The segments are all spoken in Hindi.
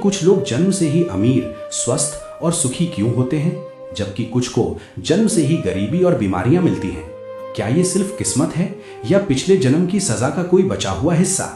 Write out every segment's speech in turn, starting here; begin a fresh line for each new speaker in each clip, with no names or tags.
कुछ लोग जन्म से ही अमीर, स्वस्थ और सुखी क्यों होते हैं, जबकि कुछ को जन्म से ही गरीबी और बीमारियां मिलती हैं? क्या ये सिर्फ किस्मत है या पिछले जन्म की सजा का कोई बचा हुआ हिस्सा?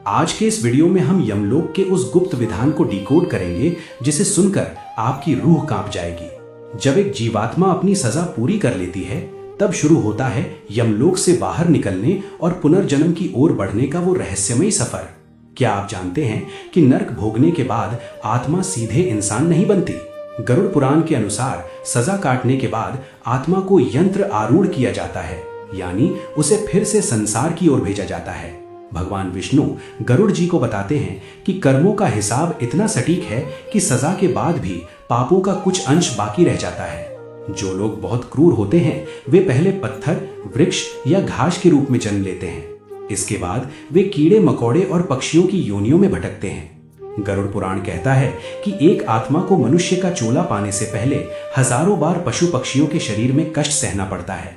आज के इस वीडियो में हम यमलोक के उस गुप्त विधान को डिकोड करेंगे जिसे सुनकर आपकी रूह कांप जाएगी। जब एक जीवात्मा अपनी सजा पूरी कर लेती है, तब शुरू होता है यमलोक से बाहर निकलने और पुनर्जन्म की ओर बढ़ने का वो रहस्यमयी सफर। क्या आप जानते हैं कि नरक भोगने के बाद आत्मा सीधे इंसान नहीं बनती? गरुड़ पुराण के अनुसार सजा काटने के बाद आत्मा को यंत्र आरूढ़ किया जाता है, यानी उसे फिर से संसार की ओर भेजा जाता है। भगवान विष्णु गरुड़ जी को बताते हैं कि कर्मों का हिसाब इतना सटीक है कि सजा के बाद भी पापों का कुछ अंश बाकी रह जाता है। जो लोग बहुत क्रूर होते हैं वे पहले पत्थर, वृक्ष या घास के रूप में जन्म लेते हैं। इसके बाद वे कीड़े मकोड़े और पक्षियों की योनियों में भटकते हैं। गरुड़ पुराण कहता है कि एक आत्मा को मनुष्य का चोला पाने से पहले हजारों बार पशु पक्षियों के शरीर में कष्ट सहना पड़ता है।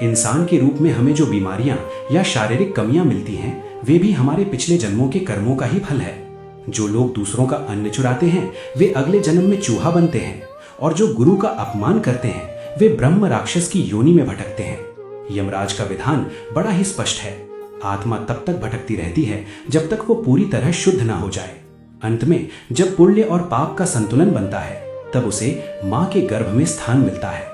इंसान के रूप में हमें जो बीमारियां या शारीरिक कमियां मिलती हैं, वे भी हमारे पिछले जन्मों के कर्मों का ही फल है। जो लोग दूसरों का अन्न चुराते हैं वे अगले जन्म में चूहा बनते हैं, और जो गुरु का अपमान करते हैं वे ब्रह्म राक्षस की योनि में भटकते हैं। यमराज का विधान बड़ा ही स्पष्ट है। आत्मा तब तक भटकती रहती है जब तक वो पूरी तरह शुद्ध ना हो जाए। अंत में जब पुण्य और पाप का संतुलन बनता है, तब उसे मां के गर्भ में स्थान मिलता है।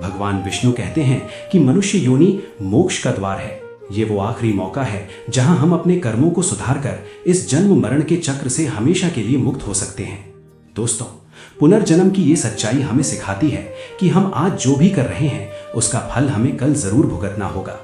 भगवान विष्णु कहते हैं कि मनुष्य योनि मोक्ष का द्वार है। ये वो आखिरी मौका है जहां हम अपने कर्मों को सुधार कर इस जन्म मरण के चक्र से हमेशा के लिए मुक्त हो सकते हैं। दोस्तों, पुनर्जन्म की ये सच्चाई हमें सिखाती है कि हम आज जो भी कर रहे हैं उसका फल हमें कल जरूर भुगतना होगा।